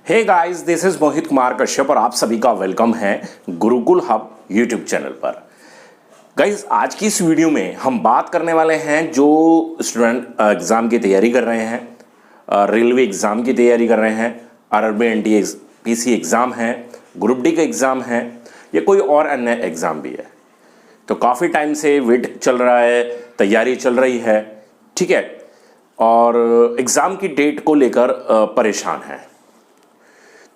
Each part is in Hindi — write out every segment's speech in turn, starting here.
Hey guys, this is Mohit Kumar Kashyap और आप सभी का वेलकम है गुरुकुल हब यूट्यूब चैनल पर। गाइस, आज की इस वीडियो में हम बात करने वाले हैं जो स्टूडेंट एग्ज़ाम की तैयारी कर रहे हैं, रेलवे एग्ज़ाम की तैयारी कर रहे हैं, आरआरबी एनटीपीसी एग्ज़ाम है, ग्रुप डी का एग्ज़ाम है या कोई और अन्य एग्ज़ाम भी है। तो काफ़ी टाइम से वेट चल रहा है, तैयारी चल रही है, ठीक है, और एग्ज़ाम की डेट को लेकर परेशान है।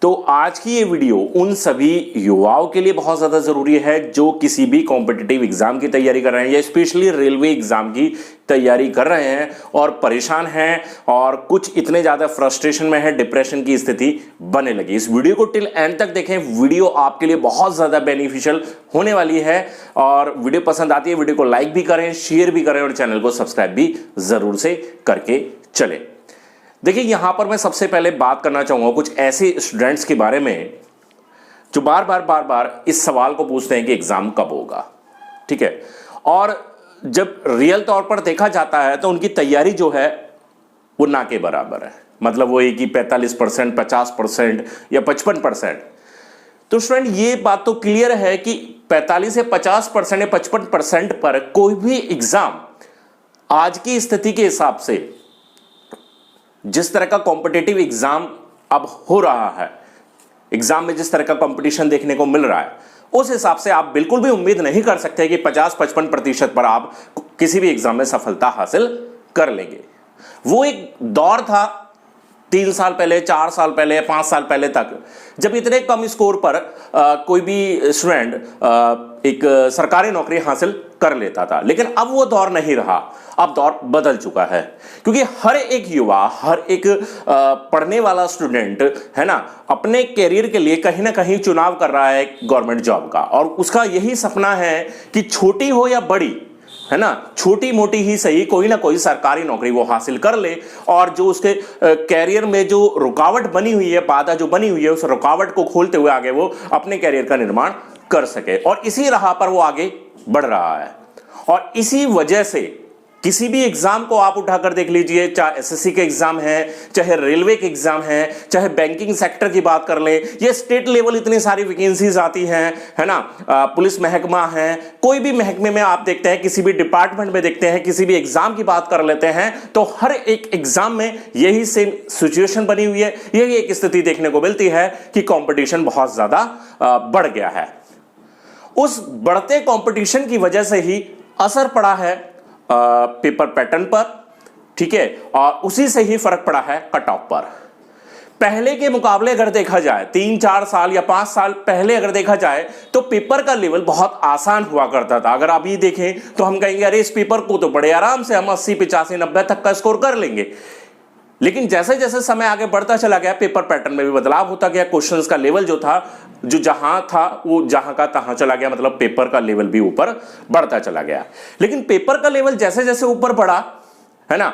तो आज की ये वीडियो उन सभी युवाओं के लिए बहुत ज़्यादा ज़रूरी है जो किसी भी कॉम्पिटिटिव एग्ज़ाम की तैयारी कर रहे हैं या स्पेशली रेलवे एग्ज़ाम की तैयारी कर रहे हैं और परेशान हैं और कुछ इतने ज़्यादा फ्रस्ट्रेशन में है, डिप्रेशन की स्थिति बनने लगी। इस वीडियो को टिल एंड तक देखें, वीडियो आपके लिए बहुत ज़्यादा बेनिफिशियल होने वाली है। और वीडियो पसंद आती है, वीडियो को लाइक भी करें, शेयर भी करें और चैनल को सब्सक्राइब भी ज़रूर से करके चलें। देखिए, यहां पर मैं सबसे पहले बात करना चाहूंगा कुछ ऐसे स्टूडेंट्स के बारे में जो बार बार इस सवाल को पूछते हैं कि एग्जाम कब होगा, ठीक है। और जब रियल तौर पर देखा जाता है तो उनकी तैयारी जो है वो ना के बराबर है। मतलब वो कि 45%, 50% या 55%। तो स्टूडेंट, ये बात तो क्लियर है कि 45 से 50% या 55% पर कोई भी एग्जाम आज की स्थिति के हिसाब से, जिस तरह का कॉम्पिटिटिव एग्जाम अब हो रहा है, एग्जाम में जिस तरह का कंपटीशन देखने को मिल रहा है, उस हिसाब से आप बिल्कुल भी उम्मीद नहीं कर सकते कि 50-55% पर आप किसी भी एग्जाम में सफलता हासिल कर लेंगे। वो एक दौर था 3 साल पहले, 4 साल पहले, 5 साल पहले तक, जब इतने कम स्कोर पर कोई भी स्टूडेंट एक सरकारी नौकरी हासिल कर लेता था। लेकिन अब वो दौर नहीं रहा, अब दौर बदल चुका है, क्योंकि हर एक युवा, हर एक पढ़ने वाला स्टूडेंट है ना, अपने कैरियर के लिए कहीं ना कहीं चुनाव कर रहा है गवर्नमेंट जॉब का। और उसका यही सपना है कि छोटी हो या बड़ी, है ना, छोटी मोटी ही सही, कोई ना कोई सरकारी नौकरी वो हासिल कर ले और जो उसके कैरियर में जो रुकावट बनी हुई है, बाधा जो बनी हुई है, उस रुकावट को खोलते हुए आगे वो अपने कैरियर का निर्माण कर सके। और इसी राह पर वो आगे बढ़ रहा है। और इसी वजह से किसी भी एग्जाम को आप उठाकर देख लीजिए, चाहे एसएससी के एग्जाम है, चाहे रेलवे के एग्जाम है, चाहे बैंकिंग सेक्टर की बात कर लें, ये स्टेट लेवल इतनी सारी वैकेंसीज आती हैं, है ना, पुलिस महकमा है, कोई भी महकमे में आप देखते हैं, किसी भी डिपार्टमेंट में देखते हैं, किसी भी एग्जाम की बात कर लेते हैं, तो हर एक एग्जाम में यही सेम सिचुएशन बनी हुई है, यही एक स्थिति देखने को मिलती है कि कॉम्पिटिशन बहुत ज्यादा बढ़ गया है। उस बढ़ते कॉम्पिटिशन की वजह से ही असर पड़ा है पेपर पैटर्न पर, ठीक है, और उसी से ही फर्क पड़ा है कट ऑफ पर। पहले के मुकाबले अगर देखा जाए, 3-4 साल या 5 साल पहले अगर देखा जाए, तो पेपर का लेवल बहुत आसान हुआ करता था। अगर अभी देखें तो हम कहेंगे अरे इस पेपर को तो बड़े आराम से हम 80, 85, 90 तक का स्कोर कर लेंगे। लेकिन जैसे जैसे समय आगे बढ़ता चला गया, पेपर पैटर्न में भी बदलाव होता गया, क्वेश्चंस का लेवल जो था, जो जहां था वो जहां का तहां चला गया, मतलब पेपर का लेवल भी ऊपर बढ़ता चला गया। लेकिन पेपर का लेवल जैसे जैसे ऊपर बढ़ा, है ना,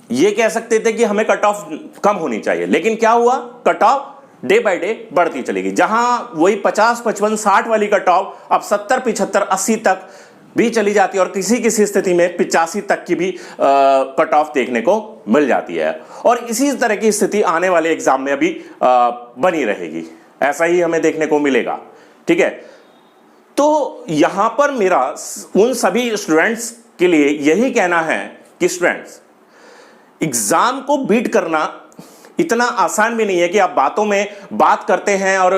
ये कह सकते थे कि हमें कट ऑफ कम होनी चाहिए, लेकिन क्या हुआ, cut off day by day बढ़ती चलेगी। जहां वही 50, 55, 60 वाली कट ऑफ अब 70, 75, 80 तक भी चली जाती है और किसी किसी स्थिति में 85 तक की भी कट ऑफ देखने को मिल जाती है। और इसी तरह की स्थिति आने वाले एग्जाम में अभी बनी रहेगी, ऐसा ही हमें देखने को मिलेगा, ठीक है। तो यहां पर मेरा उन सभी स्टूडेंट्स के लिए यही कहना है कि स्टूडेंट्स, एग्जाम को बीट करना इतना आसान भी नहीं है कि आप बातों में बात करते हैं और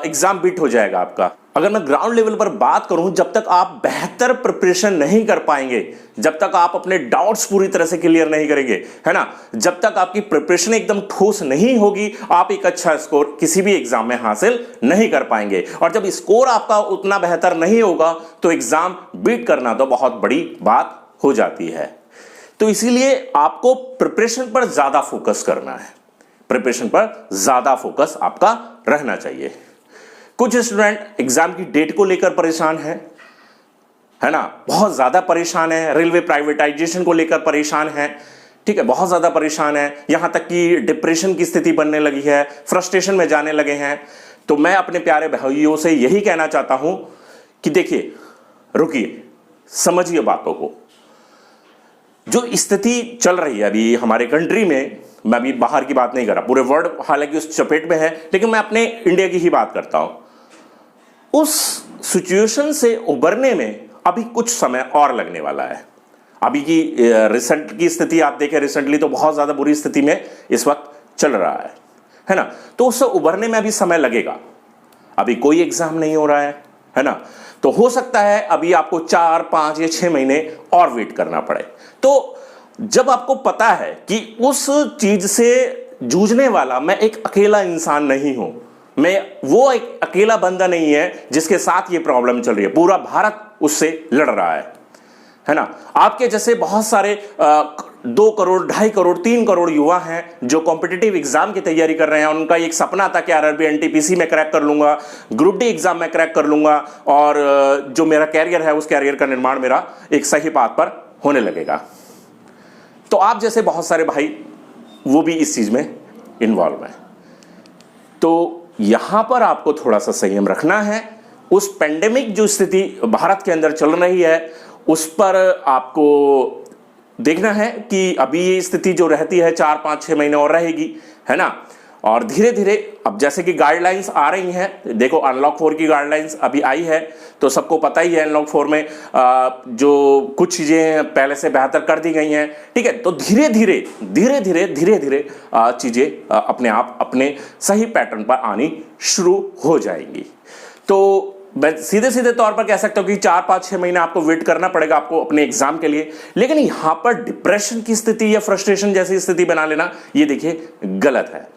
एग्जाम बीट हो जाएगा आपका। अगर मैं ग्राउंड लेवल पर बात करूं, जब तक आप बेहतर प्रिपरेशन नहीं कर पाएंगे, जब तक आप अपने डाउट्स पूरी तरह से क्लियर नहीं करेंगे, है ना, जब तक आपकी प्रिपरेशन एकदम ठोस नहीं होगी, आप एक अच्छा स्कोर किसी भी एग्जाम में हासिल नहीं कर पाएंगे। और जब स्कोर आपका उतना बेहतर नहीं होगा तो एग्जाम बीट करना तो बहुत बड़ी बात हो जाती है। तो इसीलिए आपको प्रिपरेशन पर ज्यादा फोकस करना है, प्रिपरेशन पर ज्यादा फोकस आपका रहना चाहिए। कुछ स्टूडेंट एग्जाम की डेट को लेकर परेशान है ना, बहुत ज्यादा परेशान है, रेलवे प्राइवेटाइजेशन को लेकर परेशान है, ठीक है, बहुत ज्यादा परेशान है, यहां तक कि डिप्रेशन की स्थिति बनने लगी है, फ्रस्ट्रेशन में जाने लगे हैं। तो मैं अपने प्यारे भाइयों से यही कहना चाहता हूं कि देखिए, रुकिए, समझिए बातों को। जो स्थिति चल रही है अभी हमारे कंट्री में, मैं अभी बाहर की बात नहीं कर रहा, पूरे वर्ल्ड हालांकि उस चपेट में है, लेकिन मैं अपने इंडिया की ही बात करता हूं। उस सिचुएशन से उबरने में अभी कुछ समय और लगने वाला है। अभी की रिसेंट की स्थिति आप देखें, रिसेंटली तो बहुत ज्यादा बुरी स्थिति में इस वक्त चल रहा है ना, तो उससे उबरने में अभी समय लगेगा। अभी कोई एग्जाम नहीं हो रहा है ना, तो हो सकता है अभी आपको 4, 5 या 6 महीने और वेट करना पड़े। तो जब आपको पता है कि उस चीज से जूझने वाला मैं एक अकेला इंसान नहीं हूं, मैं वो एक अकेला बंदा नहीं है जिसके साथ ये प्रॉब्लम चल रही है, पूरा भारत उससे लड़ रहा है ना। आपके जैसे बहुत सारे 2 करोड़, 2.5 करोड़, 3 करोड़ युवा हैं जो कॉम्पिटिटिव एग्जाम की तैयारी कर रहे हैं। उनका एक सपना था कि आरआरबी एनटीपीसी में क्रैक कर लूंगा, ग्रुप डी एग्जाम में क्रैक कर लूंगा, और जो मेरा कैरियर है उस कैरियर का निर्माण मेरा एक सही पाथ पर होने लगेगा। तो आप जैसे बहुत सारे भाई वो भी इस चीज में इन्वॉल्व हैं। तो यहां पर आपको थोड़ा सा संयम रखना है। उस पेंडेमिक जो स्थिति भारत के अंदर चल रही है उस पर आपको देखना है कि अभी ये स्थिति जो रहती है 4, 5, 6 महीने और रहेगी, है ना। और धीरे धीरे अब जैसे कि गाइडलाइंस आ रही हैं, देखो अनलॉक 4 की गाइडलाइंस अभी आई है, तो सबको पता ही है अनलॉक 4 में जो कुछ चीजें पहले से बेहतर कर दी गई हैं, ठीक है। तो धीरे धीरे चीजें अपने आप अपने सही पैटर्न पर आनी शुरू हो जाएंगी। तो मैं सीधे तौर पर कह सकता हूं कि 4, 5, 6 महीने आपको वेट करना पड़ेगा आपको अपने एग्जाम के लिए, लेकिन यहां पर डिप्रेशन की स्थिति या फ्रस्ट्रेशन जैसी स्थिति बना लेना, ये देखिए गलत है।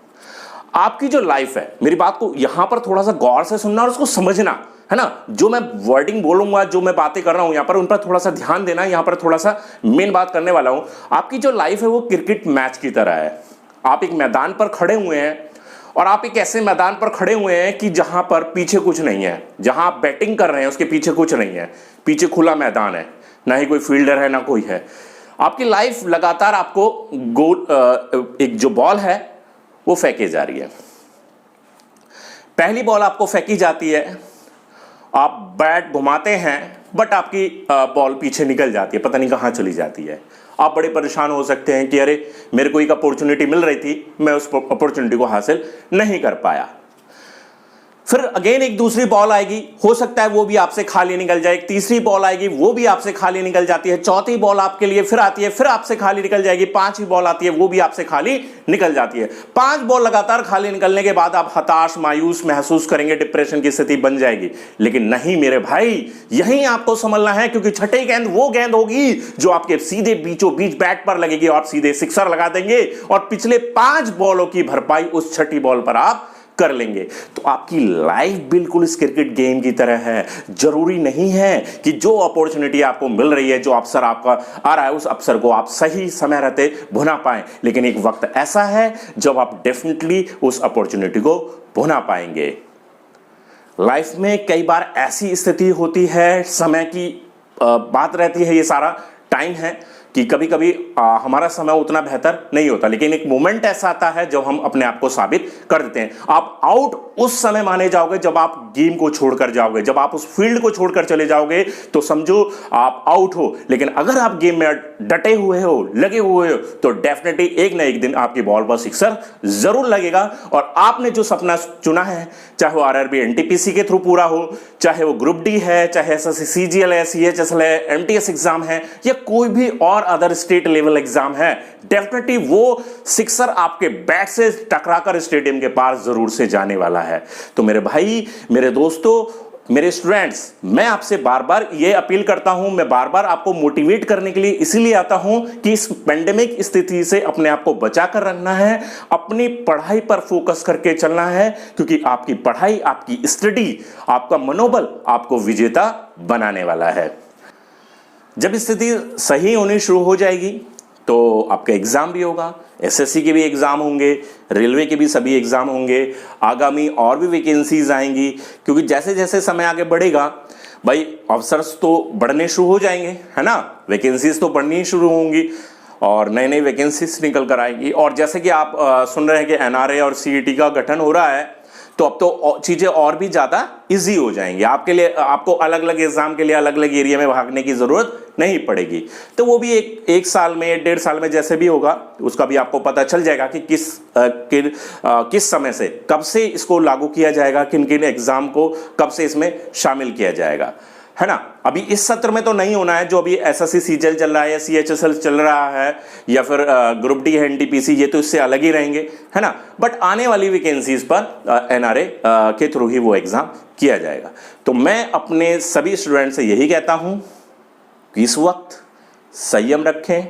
आपकी जो लाइफ है, मेरी बात को यहां पर थोड़ा सा गौर से सुनना और उसको समझना, है ना। जो मैं वर्डिंग बोलूंगा, जो मैं बातें कर रहा हूं यहां पर, उन पर थोड़ा सा ध्यान देना। यहां पर थोड़ा सा मेन बात करने वाला हूं। आपकी जो लाइफ है वो क्रिकेट मैच की तरह है। आप एक मैदान पर खड़े हुए हैं, और आप एक ऐसे मैदान पर खड़े हुए हैं कि जहां पर पीछे कुछ नहीं है, जहां आप बैटिंग कर रहे हैं उसके पीछे कुछ नहीं है, पीछे खुला मैदान है, ना ही कोई फील्डर है ना कोई है। आपकी लाइफ लगातार आपको गोल एक जो बॉल है वो फेंकी जा रही है। पहली बॉल आपको फेंकी जाती है, आप बैट घुमाते हैं, बट आपकी बॉल पीछे निकल जाती है, पता नहीं कहां चली जाती है। आप बड़े परेशान हो सकते हैं कि अरे मेरे को एक अपॉर्चुनिटी मिल रही थी, मैं उस अपॉर्चुनिटी को हासिल नहीं कर पाया। फिर अगेन एक दूसरी बॉल आएगी, हो सकता है वो भी आपसे खाली निकल जाए। एक तीसरी बॉल आएगी, वो भी आपसे खाली निकल जाती है। चौथी बॉल आपके लिए फिर आती है, फिर आपसे खाली निकल जाएगी। 5वीं बॉल आती है, वो भी आपसे खाली निकल जाती है। 5 बॉल लगातार खाली निकलने के बाद आप हताश, मायूस महसूस करेंगे, डिप्रेशन की स्थिति बन जाएगी। लेकिन नहीं मेरे भाई, यहीं आपको संभलना है, क्योंकि छठी गेंद वो गेंद होगी जो आपके सीधे बीचों बीच बैट पर लगेगी और सीधे सिक्सर लगा देंगे, और पिछले 5 बॉलों की भरपाई उस छठी बॉल पर आप कर लेंगे। तो आपकी लाइफ बिल्कुल इस क्रिकेट गेम की तरह है। जरूरी नहीं है कि जो अपॉर्चुनिटी आपको मिल रही है, जो अवसर आपका आ रहा है, उस अवसर को आप सही समय रहते भुना पाएं। लेकिन एक वक्त ऐसा है जब आप डेफिनेटली उस अपॉर्चुनिटी को भुना पाएंगे। लाइफ में कई बार ऐसी स्थिति होती है, समय की बात रहती है, ये सारा टाइम है कि कभी कभी हमारा समय उतना बेहतर नहीं होता, लेकिन एक मोमेंट ऐसा आता है जब हम अपने आप को साबित कर देते हैं। आप आउट उस समय माने जाओगे जब आप गेम को छोड़कर जाओगे, जब आप उस फील्ड को छोड़कर चले जाओगे तो समझो आप आउट हो। लेकिन अगर आप गेम में डटे हुए हो, लगे हुए हो, तो डेफिनेटली एक ना एक दिन आपकी बॉल पर सिक्सर जरूर लगेगा। और आपने जो सपना चुना है, चाहे वो आरआरबी एनटीपीसी के थ्रू पूरा हो, चाहे वो ग्रुप डी है, चाहे एसएससी सीजीएल है, सीएचएसएल है, एमटीएस एग्जाम है, या कोई भी और अदर स्टेट लेवल एग्जाम है, डेफिनेटली वो सिक्सर आपके बैट से टकराकर स्टेडियम के पार जरूर से जाने वाला है। तो मेरे भाई, मेरे दोस्तों, मेरे स्टूडेंट्स, मैं आपसे बार बार ये अपील करता हूं, मैं बार बार आपको मोटिवेट करने के लिए इसीलिए आता हूं कि इस पेंडेमिक स्थिति से अपने आप को बचा कर रखना है, अपनी पढ़ाई पर फोकस करके चलना है, क्योंकि आपकी पढ़ाई, आपकी स्टडी, आपका मनोबल आपको विजेता बनाने वाला है। जब स्थिति सही होनी शुरू हो जाएगी तो आपका एग्जाम भी होगा, एसएससी के भी एग्जाम होंगे, रेलवे के भी सभी एग्जाम होंगे, आगामी और भी वैकेंसीज आएंगी, क्योंकि जैसे जैसे समय आगे बढ़ेगा भाई अवसर्स तो बढ़ने शुरू हो जाएंगे, है ना। वैकेंसीज तो बढ़नी शुरू होंगी और नई नई वैकेंसीज निकल कर आएंगी। और जैसे कि आप सुन रहे हैं कि एनआरए और सीईटी का गठन हो रहा है, तो अब तो चीजें और भी ज्यादा इजी हो जाएंगी आपके लिए। आपको अलग अलग एग्जाम के लिए अलग अलग एरिया में भागने की जरूरत नहीं पड़ेगी। तो वो भी एक साल में 1.5 साल में जैसे भी होगा उसका भी आपको पता चल जाएगा कि किस समय से कब से इसको लागू किया जाएगा, किन किन एग्जाम को कब से इसमें शामिल किया जाएगा, है ना। अभी इस सत्र में तो नहीं होना है, जो अभी एसएससी सीजीएल चल रहा है या सीएचएसएल चल रहा है या फिर ग्रुप डी है एनटीपीसी, ये तो इससे अलग ही रहेंगे, है ना। बट आने वाली वैकेंसीज पर एनआरए के थ्रू ही वो एग्जाम किया जाएगा। तो मैं अपने सभी स्टूडेंट से यही कहता हूं कि इस वक्त संयम रखें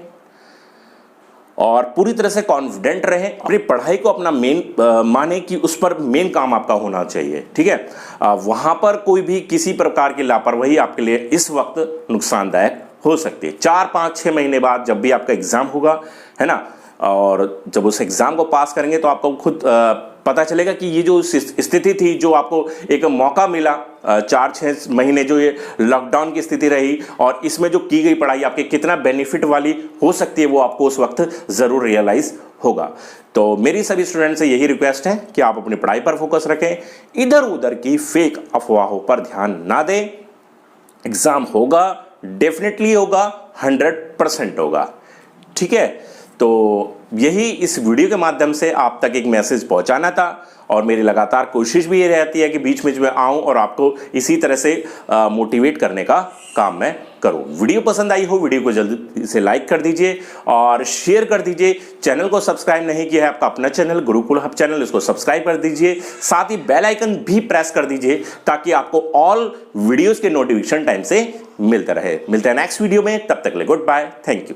और पूरी तरह से कॉन्फिडेंट रहें। अपनी पढ़ाई को अपना मेन माने कि उस पर मेन काम आपका होना चाहिए, ठीक है। वहां पर कोई भी किसी प्रकार की लापरवाही आपके लिए इस वक्त नुकसानदायक हो सकती है। 4, 5, 6 महीने बाद जब भी आपका एग्जाम होगा, है ना, और जब उस एग्जाम को पास करेंगे तो आपको खुद पता चलेगा कि ये जो स्थिति थी, जो आपको एक मौका मिला 4-6 महीने जो ये लॉकडाउन की स्थिति रही, और इसमें जो की गई पढ़ाई आपके कितना बेनिफिट वाली हो सकती है, वो आपको उस वक्त जरूर रियलाइज होगा। तो मेरी सभी स्टूडेंट से यही रिक्वेस्ट है कि आप अपनी पढ़ाई पर फोकस रखें, इधर उधर की फेक अफवाहों पर ध्यान ना दें। एग्जाम होगा, डेफिनेटली होगा, 100% होगा, ठीक है। तो यही इस वीडियो के माध्यम से आप तक एक मैसेज पहुंचाना था, और मेरी लगातार कोशिश भी ये रहती है कि बीच में आऊं और आपको इसी तरह से मोटिवेट करने का काम मैं करूं। वीडियो पसंद आई हो, वीडियो को जल्दी से लाइक कर दीजिए और शेयर कर दीजिए। चैनल को सब्सक्राइब नहीं किया है आपका अपना चैनल गुरुकुल हब चैनल, इसको सब्सक्राइब कर दीजिए, साथ ही बेल आइकन भी प्रेस कर दीजिए ताकि आपको ऑल वीडियोस के नोटिफिकेशन टाइम से मिलते रहे। मिलते हैं नेक्स्ट वीडियो में, तब तक के लिए गुड बाय, थैंक यू।